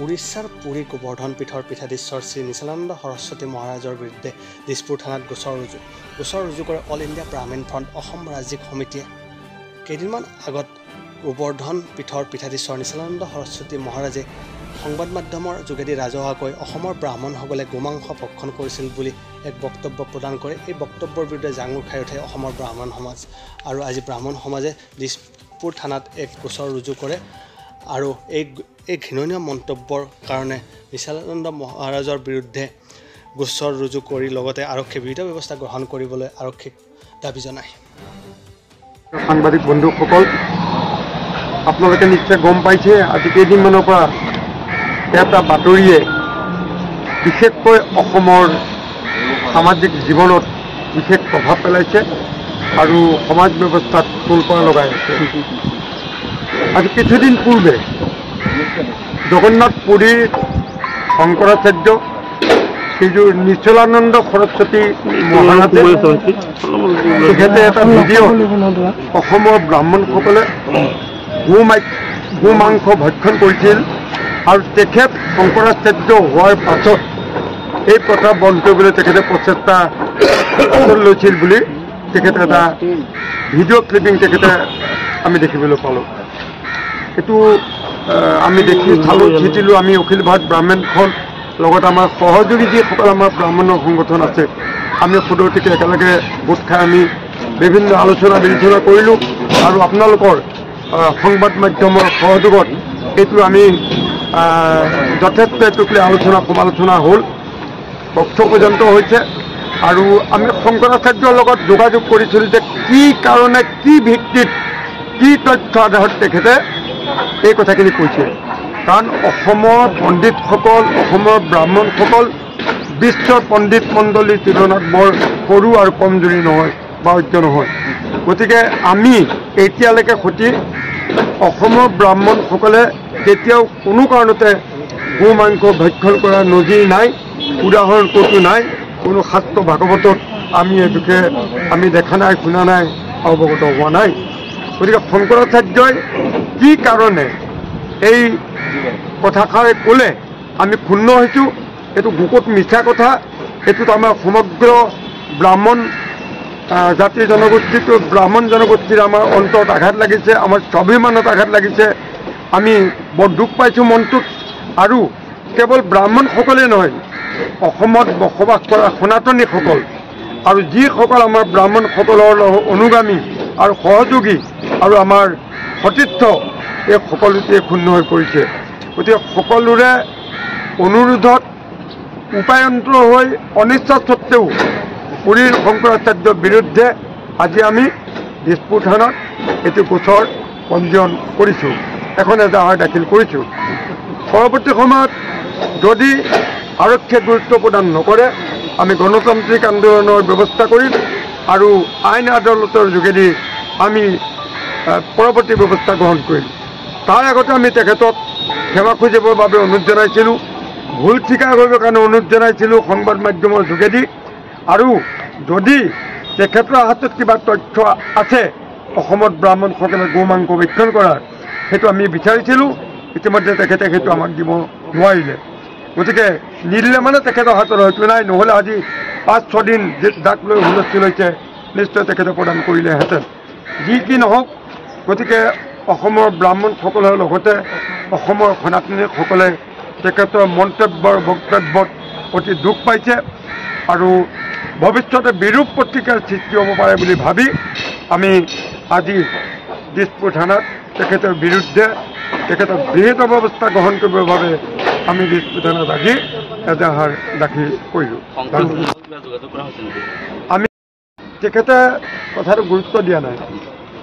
উৰিষ্যাৰ পুৰী গোবৰ্ধন পীঠৰ পীঠাধীশ্বৰ শ্ৰী নিচালানন্দ সৰস্বতী মহাৰাজৰ বিৰুদ্ধে দিছপুৰ থানাত গোচৰ ৰুজু কৰে অল ইণ্ডিয়া ব্ৰাহ্মণ ফ্ৰণ্ট অসম ৰাজ্যিক সমিতিয়ে। কেইদিনমান আগত গোবৰ্ধন পীঠৰ পীঠাধীশ্বৰ নিচালানন্দ সৰস্বতী মহাৰাজে সংবাদ মাধ্যমৰ যোগেদি ৰাজহুৱাকৈ অসমৰ ব্ৰাহ্মণসকলে গোমাংস ভক্ষণ কৰিছিল বুলি এক বক্তব্য প্ৰদান কৰে। এই বক্তব্যৰ বিৰুদ্ধে জাঙুৰ খাই উঠে অসমৰ ব্ৰাহ্মণ সমাজ আৰু আজি ব্ৰাহ্মণ সমাজে দিছপুৰ থানাত এক গোচৰ ৰুজু কৰে আৰু এই ঘৃণনীয় মন্তব্যৰ কাৰণে নিচালানন্দ মহাৰাজৰ বিৰুদ্ধে গোচৰ ৰুজু কৰি লগতে আৰক্ষীয়ে বিহিত ব্যৱস্থা গ্ৰহণ কৰিবলৈ আৰক্ষীক দাবী জনায়। সাংবাদিক বন্ধুসকল, আপোনালোকে নিশ্চয় গম পাইছে আজি কেইদিনমানৰ পৰা এটা বাতৰিয়ে বিশেষকৈ অসমৰ সামাজিক জীৱনত বিশেষ প্ৰভাৱ পেলাইছে আৰু সমাজ ব্যৱস্থাত তোলপাৰ লগাই আছে। আজি কিছুদিন পূৰ্বে জগন্নাথ পুৰীৰ শংকৰাচাৰ্য শ্ৰীযুত নিচলানন্দ সৰস্বতী মহাৰাজে তেখেতে এটা ভিডিঅ' অসমৰ ব্ৰাহ্মণসকলে গোমাংস ভক্ষণ কৰিছিল আৰু তেখেত শংকৰাচাৰ্য হোৱাৰ পাছত এই প্ৰথা বন্ধ কৰিবলৈ তেখেতে প্ৰচেষ্টা লৈছিল বুলি তেখেতে এটা ভিডিঅ' ক্লিপিং তেখেতে আমি দেখিবলৈ পালোঁ। এইটো আমি চালোঁ শিকিলোঁ। আমি অখিল ভাৰত ব্ৰাহ্মণ ফ্ৰণ্ট লগত আমাৰ সহযোগী যিসকল আমাৰ ব্ৰাহ্মণৰ সংগঠন আছে আমি সদৌতিকে একেলগে গোট খাই আমি বিভিন্ন আলোচনা বিলোচনা কৰিলোঁ আৰু আপোনালোকৰ সংবাদ মাধ্যমৰ সহযোগত এইটো আমি যথেষ্ট এইটোক আলোচনা সমালোচনা হ'ল, পক্ষ পৰ্যন্ত হৈছে আৰু আমি শংকৰাচাৰ্যৰ লগত যোগাযোগ কৰিছিলোঁ যে কি কাৰণে কি ভিত্তিত কি তথ্য আধাৰত তেখেতে এই কথাখিনি কৈছে। কাৰণ অসমৰ পণ্ডিতসকল অসমৰ ব্ৰাহ্মণসকল বিশ্বৰ পণ্ডিত মণ্ডলীৰ তুলনাত বৰ সৰু আৰু কমজুৰি নহয় বা অজ্ঞ নহয়। গতিকে আমি এতিয়ালৈকে সতি অসমৰ ব্ৰাহ্মণসকলে কেতিয়াও কোনো কাৰণতে গোমাংস ভক্ষণ কৰাৰ নজিৰ নাই, উদাহৰণ ক'তো নাই, কোনো শাস্ত্ৰ ভাগৱতত আমি এই বিষয়ে আমি দেখা নাই, শুনা নাই, অৱগত হোৱা নাই। গতিকে শংকৰাচাৰ্যই কি কাৰণে এই কথাষাৰ ক'লে আমি ক্ষুণ্ণ হৈছোঁ। এইটো বুকুত মিছা কথা। এইটোত আমাৰ সমগ্ৰ ব্ৰাহ্মণ জাতি জনগোষ্ঠীটো ব্ৰাহ্মণ জনগোষ্ঠীৰ আমাৰ অন্তৰত আঘাত লাগিছে, আমাৰ স্বাভিমানত আঘাত লাগিছে। আমি বৰ দুখ পাইছোঁ মনটোত। আৰু কেৱল ব্ৰাহ্মণসকলেই নহয়, অসমত বসবাস কৰা সনাতনীসকল আৰু যিসকল আমাৰ ব্ৰাহ্মণসকলৰ অনুগামী আৰু সহযোগী আৰু আমাৰ সতীৰ্থ এই সকলোতে ক্ষুণ্ণ হৈ পৰিছে। গতিকে সকলোৰে অনুৰোধত উপায়ন্তৰ হৈ অনিচ্ছা সত্ত্বেও পুৰীৰ শংকৰাচাৰ্যৰ বিৰুদ্ধে আজি আমি দিছপুৰ থানাত এইটো গোচৰ পঞ্জীয়ন কৰিছোঁ, এখন এজাহাৰ দাখিল কৰিছোঁ। পৰৱৰ্তী সময়ত যদি আৰক্ষীয়ে গুৰুত্ব প্ৰদান নকৰে আমি গণতান্ত্ৰিক আন্দোলনৰ ব্যৱস্থা কৰিম আৰু আইন আদালতৰ যোগেদি আমি পৰৱৰ্তী ব্যৱস্থা গ্ৰহণ কৰিম। তাৰ আগতে আমি তেখেতক ক্ষমা খুজিবৰ বাবে অনুৰোধ জনাইছিলোঁ, ভুল স্বীকাৰ কৰিবৰ কাৰণে অনুৰোধ জনাইছিলোঁ সংবাদ মাধ্যমৰ যোগেদি। আৰু যদি তেখেতৰ হাতত কিবা তথ্য আছে অসমত ব্ৰাহ্মণসকলে গোমাংস ভক্ষণ কৰাৰ, সেইটো আমি বিচাৰিছিলোঁ। ইতিমধ্যে তেখেতে সেইটো আমাক দিব নোৱাৰিলে। গতিকে নিদিলে মানে তেখেতৰ হাতত হয়তো নাই, নহ'লে আজি 5-6 দিন যাক লৈ হুলস্থুল হৈছে নিশ্চয় তেখেতে প্ৰদান কৰিলেহেঁতেন। যি কি নহওক, গতিকে অসমৰ ব্ৰাহ্মণসকলৰ লগতে অসমৰ সনাতনীসকলে তেখেতৰ মন্তব্যৰ বক্তব্যত অতি দুখ পাইছে আৰু ভৱিষ্যতে বিৰূপ প্ৰতিক্ৰিয়াৰ সৃষ্টি হ'ব পাৰে বুলি ভাবি আমি আজি দিছপুৰ থানাত তেখেতৰ বিৰুদ্ধে তেখেতক বিহিত ব্যৱস্থা গ্ৰহণ কৰিবৰ বাবে আমি দিছপুৰ থানাত আজি এজাহাৰ দাখিল কৰিলোঁ। আমি তেখেতে কথাটো গুৰুত্ব দিয়া নাই।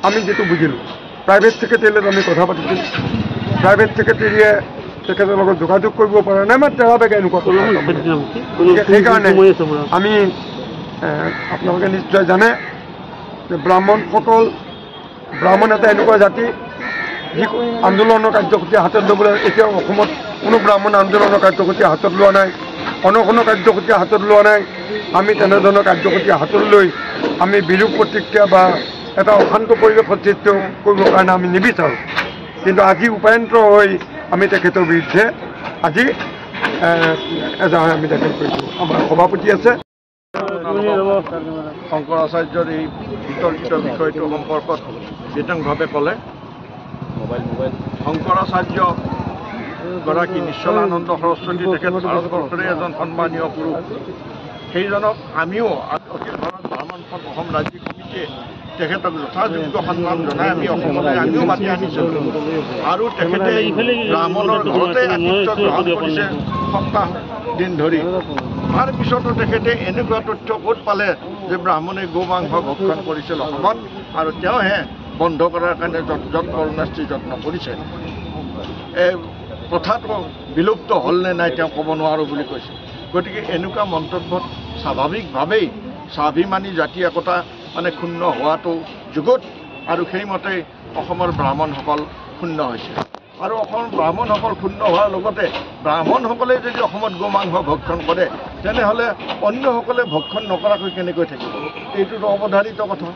আমি যিটো বুজিলোঁ, প্ৰাইভেট ছেক্ৰেটাৰীৰ লগত আমি কথা পাতিছিলোঁ, প্ৰাইভেট ছেক্ৰেটাৰীয়ে তেখেতৰ লগত যোগাযোগ কৰিব পৰা নাই, মানে তেৰাবেগে এনেকুৱা সেইকাৰণে আমি আপোনালোকে নিশ্চয় জানে যে ব্ৰাহ্মণ এটা এনেকুৱা জাতি যি আন্দোলনৰ কাৰ্যসূচী হাতত ল'বলৈ এতিয়াও অসমত কোনো ব্ৰাহ্মণ আন্দোলনৰ কাৰ্যসূচী হাতত লোৱা নাই, অনশনৰ কাৰ্যসূচী হাতত লোৱা নাই। আমি তেনেধৰণৰ কাৰ্যসূচী হাতত লৈ আমি বিৰূপ প্ৰতিক্ৰিয়া বা এটা অশান্ত পৰিৱেশৰ সৃষ্টি কৰিবৰ কাৰণে আমি নিবিচাৰোঁ। কিন্তু আজি উপায়ন্তৰ হৈ আমি তেখেতৰ বিৰুদ্ধে আজি এজাহাৰ আমি দাখিল কৰিছোঁ। আমাৰ সভাপতি আছে। শংকৰাচাৰ্যৰ এই বিতৰ্কিত বিষয়টো সম্পৰ্কত বিতংভাৱে ক'লে শংকৰাচাৰ্য গৰাকী নিশ্চলানন্দ সৰস্বতী তেখেত ভাৰতবৰ্ষৰে এজন সন্মানীয় পুৰুষ। সেইজনক আমিও অখিল ভাৰত ব্ৰাহ্মণ সমাজ অসম ৰাজ্যিক সমিতিয়ে তেখেতক যথাযোগ্য সন্মান জনাই আমি অসমলৈ আমিও মাতি আনিছিলোঁ আৰু তেখেতে ব্ৰাহ্মণৰ ঘৰতে আতিথ্য গ্ৰহণ কৰিছে সপ্তাহ দিন ধৰি। তাৰ পিছতো তেখেতে এনেকুৱা তথ্য ক'ত পালে যে ব্ৰাহ্মণে গো মাংস ভক্ষণ কৰিছিল অসমত আৰু তেওঁহে বন্ধ কৰাৰ কাৰণে যৎপৰোনাস্তি যত্ন কৰিছে। এই কথাটো বিলুপ্ত হ'ল নে নাই তেওঁ ক'ব নোৱাৰোঁ বুলি কৈছে। গতিকে এনেকুৱা মন্তব্যত স্বাভাৱিকভাৱেই স্বাভিমানী জাতি একতা মানে ক্ষুণ্ণ হোৱাটো যুগত আৰু সেইমতে অসমৰ ব্ৰাহ্মণসকল ক্ষুণ্ণ হৈছে আৰু অসমৰ ব্ৰাহ্মণসকল ক্ষুণ্ণ হোৱাৰ লগতে ব্ৰাহ্মণসকলে যদি অসমত গো মাংস ভক্ষণ কৰে তেনেহ'লে অন্যসকলে ভক্ষণ নকৰাকৈ কেনেকৈ থাকিব? এইটোতো অৱধাৰিত কথা,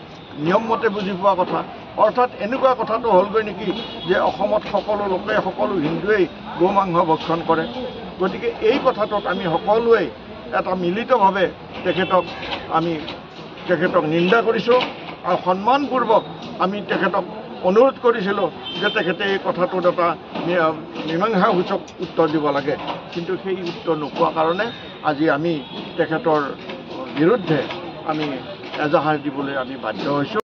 নিয়মমতে বুজি পোৱা কথা। অৰ্থাৎ এনেকুৱা কথাটো হ'লগৈ নেকি যে অসমত সকলো লোকে সকলো হিন্দুৱেই গো মাংস ভক্ষণ কৰে। গতিকে এই কথাটোত আমি সকলোৱে এটা মিলিতভাৱে তেখেতক নিন্দা কৰিছোঁ আৰু সন্মানপূৰ্বক আমি তেখেতক অনুৰোধ কৰিছিলোঁ যে তেখেতে এই কথাটোত এটা মীমাংসাসূচক উত্তৰ দিব লাগে। কিন্তু সেই উত্তৰ নোপোৱা কাৰণে আজি আমি তেখেতৰ বিৰুদ্ধে আমি এজাহাৰ দিবলৈ আমি বাধ্য হৈছোঁ।